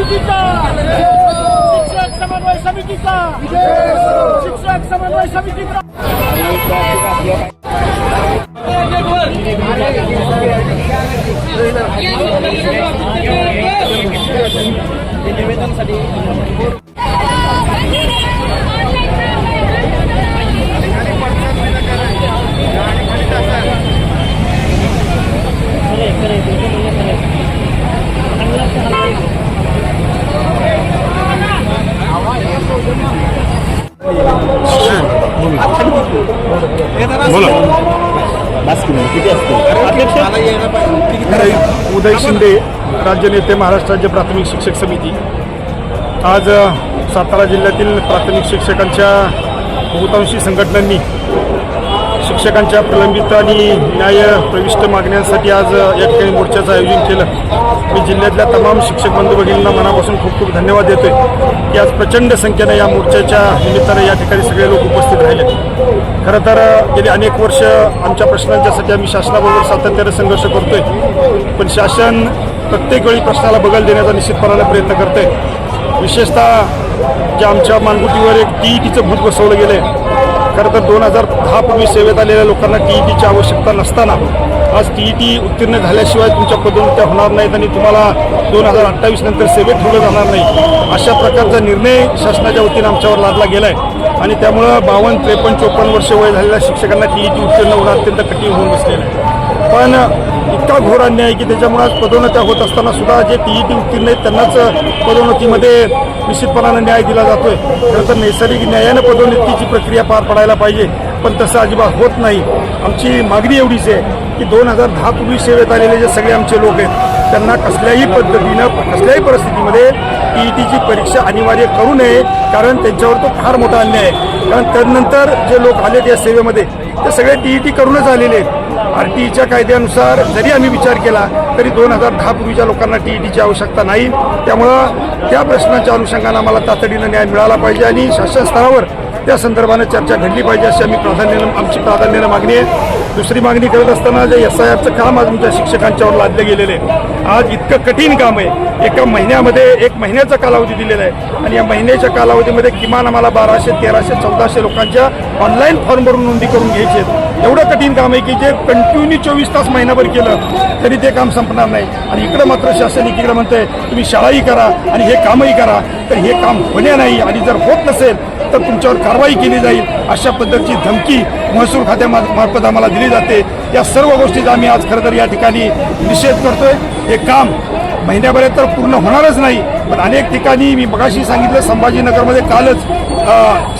समितीचा, शिक्षक समन्वय समितीचा, शिक्षक समन्वय समितीचा उदय शिंदे, राज्य नेते, महाराष्ट्र राज्य प्राथमिक शिक्षक समिती। आज सातारा जिल्ह्यातील प्राथमिक शिक्षकांच्या बहुतांशी संघटनांनी शिक्षकांच्या प्रलंबित आणि न्याय प्रविष्ट मागण्यांसाठी आज या ठिकाणी मोर्चाचं आयोजन केलं। मी जिल्ह्यातल्या तमाम शिक्षक बंधू भगिनींना मनापासून खूप खूप धन्यवाद देतोय की आज प्रचंड संख्येने या मोर्चाच्या निमित्तानं या ठिकाणी सगळे लोक उपस्थित राहिले। खरं तर गेली अनेक वर्ष आमच्या प्रश्नांच्यासाठी आम्ही शासनाबरोबर सातत्याने संघर्ष करतोय, पण शासन प्रत्येक वेळी प्रश्नाला बगल देण्याचा निश्चितपणाने प्रयत्न करतंय। विशेषतः ज्या आमच्या मानगुटीवर एक TETचं भूत बसवलं गेलं आहे। खरं तर 2010 पूर्वी सेवेत आलेल्या लोकांना TETची आवश्यकता नसताना आज TET उत्तीर्ण झाल्याशिवाय तुमच्या पदोन्नत्या होणार नाहीत आणि तुम्हाला 2028 नंतर सेवेत ठेवलं जाणार नाही, अशा प्रकारचा निर्णय शासनाच्या वतीनं आमच्यावर लादला गेला आहे। आणि त्यामुळं 52, 53, 54 वर्ष वय झालेल्या शिक्षकांना TET उत्तीर्ण होणं अत्यंत कठीण होऊन बसलेलं आहे। पण इतका घोर अन्याय की त्याच्यामुळे आज पदोन्नत्या होत असताना सुद्धा जे TET उत्तीर्ण आहेत त्यांनाच पदोन्नतीमध्ये निश्चितपणानं न्याय दिला जातोय। खरं तर नैसर्गिक न्यायानं पदोन्नतीची प्रक्रिया पार पडायला पाहिजे, पण तसं अजिबात होत नाही। आमची मागणी एवढीच आहे की 2010 पूर्वी सेवेत आलेले जे सगळे आमचे लोक आहेत त्यांना कसल्याही पद्धतीनं कसल्याही परिस्थितीमध्ये TETची परीक्षा अनिवार्य करू नये, कारण त्यांच्यावर तो फार मोठा अन्याय आहे। कारण त्यानंतर जे लोक आले त्या सेवेमध्ये ते सगळे TET करूनच आलेले आहेत। RTEच्या कायद्यानुसार जरी आम्ही विचार केला तरी 2010 पूर्वीच्या लोकांना TETची आवश्यकता नाही। त्यामुळं त्या प्रश्नाच्या अनुषंगानं आम्हाला तातडीनं न्याय मिळाला पाहिजे आणि शासन स्तरावर त्या संदर्भानं चर्चा घडली पाहिजे अशी आमची प्राधान्यानं मागणी आहे। दुसरी मागणी करत असताना जे SIRचं काम आज आमच्या शिक्षकांच्यावर लादलं गेलेलं आहे। आज इतकं कठीण काम आहे, एका महिन्यामध्ये 1 महिन्याचा कालावधी दिलेला आहे आणि या महिन्याच्या कालावधीमध्ये किमान आम्हाला 1200, 1300, 1400 लोकांच्या ऑनलाईन फॉर्म भरून नोंदी करून घ्यायची आहेत। एवढं कठीण काम आहे की जे कंटिन्यू 24 तास महिनाभर केलं तरी ते काम संपणार नाही। आणि इकडं मात्र शासन एकीकडे म्हणतंय तुम्ही शाळाही करा आणि हे कामही करा, तर हे काम होणे नाही आणि जर होत नसेल तर तुमच्यावर कारवाई केली जाईल अशा पद्धतीची धमकी महसूल खात्यामार्फत आम्हाला दिली जाते। या सर्व गोष्टीचा आम्ही आज खरं तर या ठिकाणी निषेध करतोय। हे काम महिन्याभरात तर पूर्ण होणारच नाही, पण अनेक ठिकाणी मी मगाशी सांगितलं संभाजीनगरमध्ये कालच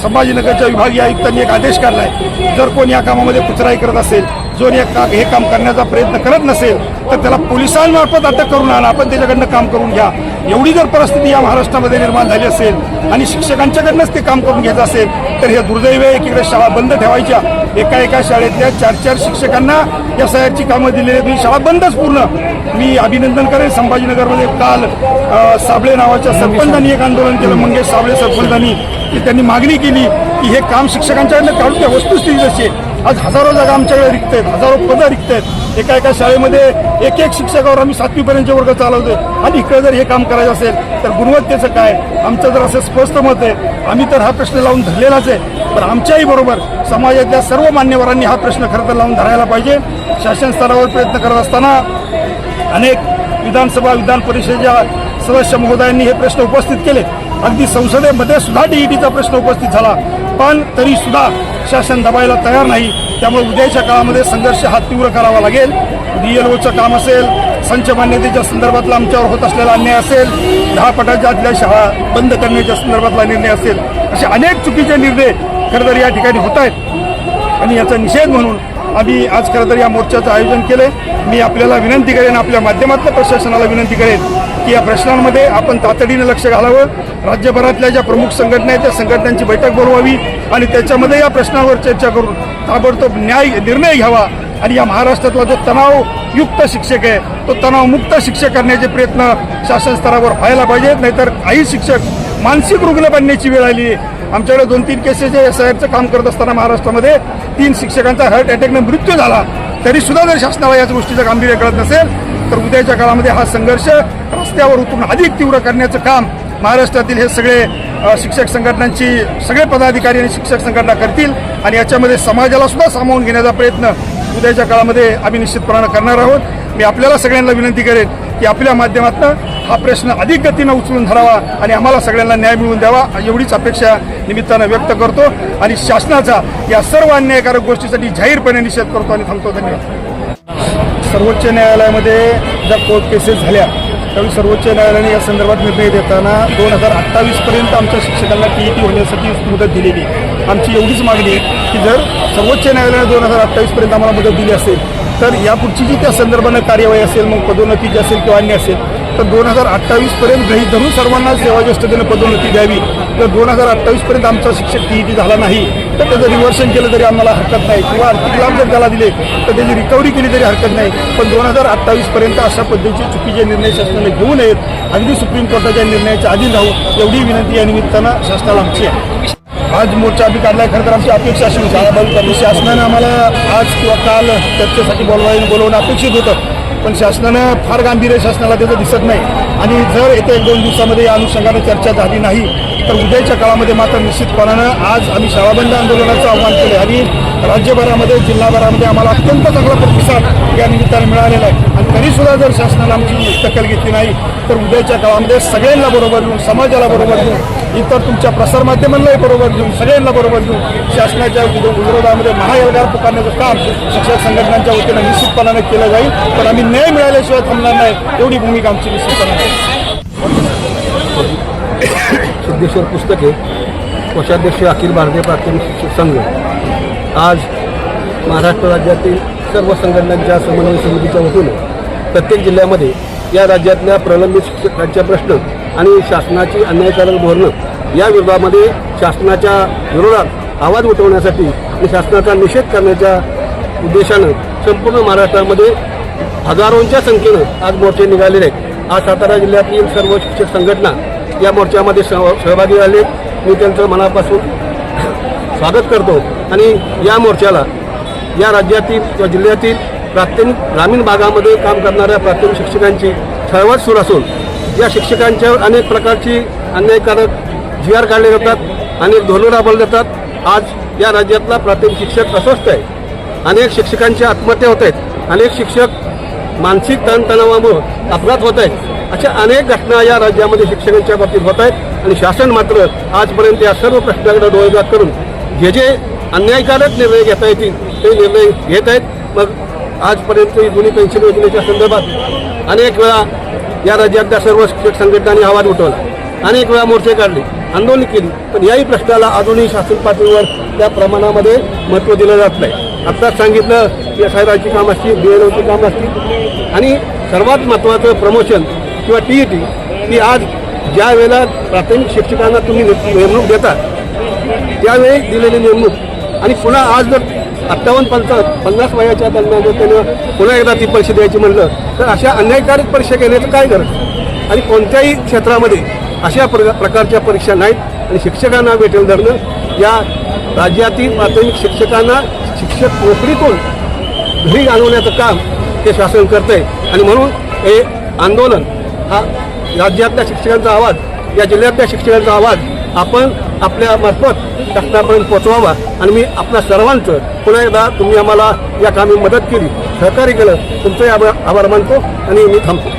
संभाजीनगरच्या विभागीय आयुक्तांनी एक आदेश काढला आहे, जर कोण या कामामध्ये कुचराई करत असेल, जो हे काम करण्याचा प्रयत्न करत नसेल तर त्याला पोलिसांमार्फत अटक करून आणा, आपण त्याच्याकडनं काम करून घ्या। एवढी जर परिस्थिती या महाराष्ट्रामध्ये निर्माण झाली असेल आणि शिक्षकांच्याकडनंच ते काम करून घ्यायचं असेल तर हे दुर्दैव आहे। एकीकडे शाळा बंद ठेवायच्या, एका शाळेतल्या 4-4 शिक्षकांना SIRची कामं दिलेली तुम्ही शाळा बंदच पूर्ण। मी अभिनंदन करेन संभाजीनगरमध्ये काल साबळे नावाच्या सरपंचांनी एक आंदोलन केलं, मंगेश साबळे सरपंचांनी, की त्यांनी मागणी केली की हे काम शिक्षकांच्याकडनं काढून त्या वस्तुस्थिती जशी आज हजारो जागा आमच्याकडे रिक्त आहेत, हजारो पदं रिक्त आहेत। एका शाळेमध्ये 1-1 शिक्षकावर आम्ही 7वी पर्यंतचे वर्ग चालवतोय आणि इकडे जर हे काम करायचं असेल तर गुणवत्तेचं काय? आमचं जर असं स्पष्ट मत आहे, आम्ही तर हा प्रश्न लावून धरलेलाच आहे, पण आमच्याही बरोबर समाजातल्या सर्व मान्यवरांनी हा प्रश्न खरं तर लावून धरायला पाहिजे। शासन स्तरावर प्रयत्न करत असताना अनेक विधानसभा, विधान परिषदेच्या सदस्य महोदयांनी हे प्रश्न उपस्थित केले। अगदी संसदेमध्ये सुद्धा TETचा प्रश्न उपस्थित झाला, पण तरी सुद्धा शासन दबायला तयार नाही। त्यामुळे उद्याच्या काळामध्ये संघर्ष हा तीव्र करावा लागेल। DLOचं काम असेल, संच मान्यतेच्या संदर्भातला आमच्यावर होत असलेला अन्याय असेल, 10 पटाच्या आतल्या शाळा बंद करण्याच्या संदर्भातला निर्णय असेल, असे अनेक चुकीचे निर्णय खरं तर या ठिकाणी होत आहेत आणि याचा निषेध म्हणून आम्ही आज खरं तर या मोर्चाचं आयोजन केलं। मी आपल्याला विनंती करेन, आपल्या माध्यमातून प्रशासनाला विनंती करेन की या प्रश्नांमध्ये आपण तातडीनं लक्ष घालावं। राज्यभरातल्या ज्या प्रमुख संघटना आहेत त्या संघटनांची बैठक बोलवावी आणि त्याच्यामध्ये या प्रश्नावर चर्चा करून ताबडतोब निर्णय घ्यावा आणि या महाराष्ट्रातला जो तणावयुक्त शिक्षक आहे तो तणावमुक्त शिक्षक करण्याचे प्रयत्न शासन स्तरावर व्हायला पाहिजेत, नाहीतर काही शिक्षक मानसिक रुग्ण बनण्याची वेळ आली आहे। आमच्याकडे 2-3 केसेस SIRचं काम करत असताना महाराष्ट्रामध्ये 3 शिक्षकांचा हार्ट अटॅकने मृत्यू झाला, तरी सुद्धा जर शासनाला याच गोष्टीचं गांभीर्य कळत नसेल तर उद्याच्या काळामध्ये हा संघर्ष रस्त्यावर उतरून अधिक तीव्र करण्याचं काम महाराष्ट्रातील हे सगळे शिक्षक संघटनांची सगळे पदाधिकारी आणि शिक्षक संघटना करतील आणि याच्यामध्ये समाजाला सुद्धा सामावून घेण्याचा प्रयत्न उद्याच्या काळामध्ये आम्ही निश्चितपणानं करणार आहोत. मी आपल्याला सगळ्यांना विनंती करेन की आपल्या माध्यमातून हा प्रश्न अधिक गतीनं उचलून धरावा आणि आम्हाला सगळ्यांना न्याय मिळवून द्यावा एवढीच अपेक्षा निमित्तानं व्यक्त करतो आणि शासनाचा या सर्व अन्यायकारक गोष्टीसाठी जाहीरपणे निषेध करतो आणि थांबतो. धन्यवाद. सर्वोच्च न्यायालयामध्ये ज्या कोर्ट केसेस झाल्या त्यावेळी सर्वोच्च न्यायालयाने या संदर्भात निर्णय देताना 2028पर्यंत आमच्या शिक्षकांना TET होण्यासाठी मुदत दिलेली. आमची एवढीच मागणी आहे की जर सर्वोच्च न्यायालयाने 2028पर्यंत आम्हाला मुदत दिली असेल तर यापुढची जी त्या संदर्भानं कार्यवाही असेल मग पदोन्नती जी असेल किंवा अन्य असेल तर 2028पर्यंत गृहीत धरून सर्वांना सेवाज्येष्ठतेनं पदोन्नती द्यावी. जर 2028पर्यंत आमचा शिक्षक TET झाला नाही तर त्याचं रिव्हर्सन केलं तरी आम्हाला हरकत नाही किंवा आर्थिक लाभ जर त्याला दिले तर त्याची रिकव्हरी केली तरी हरकत नाही. पण 2028पर्यंत अशा पद्धतीचे चुकीचे निर्णय शासनाने घेऊ नयेत. अगदी सुप्रीम कोर्टाच्या निर्णयाच्या अधीन राहू एवढी विनंती या निमित्तानं शासनाला आमची आहे. आज मोर्चा आम्ही काढलाय. खरं तर आमची अपेक्षा अशी होती शासनानं आम्हाला आज किंवा काल चर्चेसाठी बोलवणं अपेक्षित होतं पण शासनानं फार गांभीर्य शासनाला त्याचं दिसत नाही आणि जर येत्या 1-2 दिवसामध्ये या अनुषंगाने चर्चा झाली नाही तर उद्याच्या काळामध्ये मात्र निश्चितपणानं आज आम्ही शाळाबंद आंदोलनाचं आव्हान केलं आणि राज्यभरामध्ये जिल्हाभरामध्ये आम्हाला अत्यंत चांगला प्रतिसाद या निमित्ताने मिळालेला आहे आणि तरीसुद्धा जर शासनानं आमची दखल घेतली नाही तर उद्याच्या काळामध्ये सगळ्यांना बरोबर घेऊन समाजाला बरोबर घेऊन इतर तुमच्या प्रसारमाध्यमांनाही बरोबर घेऊन सगळ्यांना बरोबर घेऊन शासनाच्या विरोधामध्ये महाएल्गार पुकारण्याचं काम शिक्षक संघटनांच्या वतीनं निश्चितपणाने केलं जाईल. पण आम्ही न्याय मिळाल्याशिवाय थांबणार नाही एवढी भूमिका आमची निश्चितपणाने आहे. सिद्धेश्वर पुस्तके कोषाध्यक्ष अखिल भारतीय प्राथमिक शिक्षक संघ आज महाराष्ट्र राज्यातील सर्व संघटनांच्या समन्वय समितीच्या वतीनं प्रत्येक जिल्ह्यामध्ये या राज्यातल्या प्रलंबित शिक्षकांच्या प्रश्न आणि शासनाची अन्यायकारक धोरणं या विरोधामध्ये शासनाच्या विरोधात आवाज उठवण्यासाठी आणि शासनाचा निषेध करण्याच्या उद्देशानं संपूर्ण महाराष्ट्रामध्ये हजारोंच्या संख्येनं आज मोर्चे निघालेले आहेत. आज सातारा जिल्ह्यातील सर्व शिक्षक संघटना या मोर्चामध्ये सहभागी झाले. मी त्यांचं मनापासून स्वागत करतो आणि या मोर्चाला या राज्यातील किंवा जिल्ह्यातील प्राथमिक ग्रामीण भागामध्ये काम करणाऱ्या प्राथमिक शिक्षकांची चळवळ सुरू असून या शिक्षकांच्यावर अनेक प्रकारची अन्यायकारक GR काढले जातात, अनेक धोरणं राबवली जातात. आज या राज्यातला प्राथमिक शिक्षक अस्वस्थ आहे. अनेक शिक्षकांची आत्महत्या होत आहेत. अनेक शिक्षक मानसिक ताणतणावामुळे अपघात होत आहेत. अशा अनेक घटना या राज्यामध्ये शिक्षकांच्या बाबतीत होत आहेत आणि शासन मात्र आजपर्यंत या सर्व प्रश्नाकडे डोळेझाक करून जे अन्यायकारक निर्णय घेता येतील ते निर्णय घेत आहेत. मग आजपर्यंत जुनी पेन्शन योजनेच्या संदर्भात अनेक वेळा या राज्यातल्या सर्व शिक्षक संघटनांनी आवाज उठवला, अनेक वेळा मोर्चे काढले, आंदोलन केली, पण याही प्रश्नाला अजूनही शासन पातळीवर त्या प्रमाणामध्ये महत्त्व दिलं जात नाही. आत्ताच सांगितलं की SIRची कामं असतील, BLOची कामं असतील आणि सर्वात महत्त्वाचं प्रमोशन किंवा TET की आज ज्या वेळेला प्राथमिक शिक्षकांना तुम्ही नेमणूक देता त्यावेळी दिलेली नेमणूक आणि पुन्हा आज जर 58-50 वयाच्या दरम्यान जर त्यानं पुन्हा एकदा ती परीक्षा द्यायची म्हणलं तर अशा अन्यायकारक परीक्षा घेण्याचं काय गरज आणि कोणत्याही क्षेत्रामध्ये अशा प्रकारच्या परीक्षा नाहीत आणि शिक्षकांना वेठीला धरणं या राज्यातील प्राथमिक शिक्षकांना शिक्षक नोकरीतून घरी घालवण्याचं काम हे शासन करत आहे आणि म्हणून हे आंदोलन हा राज्यातल्या शिक्षकांचा आवाज, या जिल्ह्यातल्या शिक्षकांचा आवाज आपण आपल्या मार्फत शासनापर्यंत पोहोचवावा आणि मी आपल्या सर्वांचं पुन्हा एकदा तुम्ही आम्हाला या कामी मदत केली, सहकार्य केलं, तुमचंही आभार मानतो आणि मी थांबतो.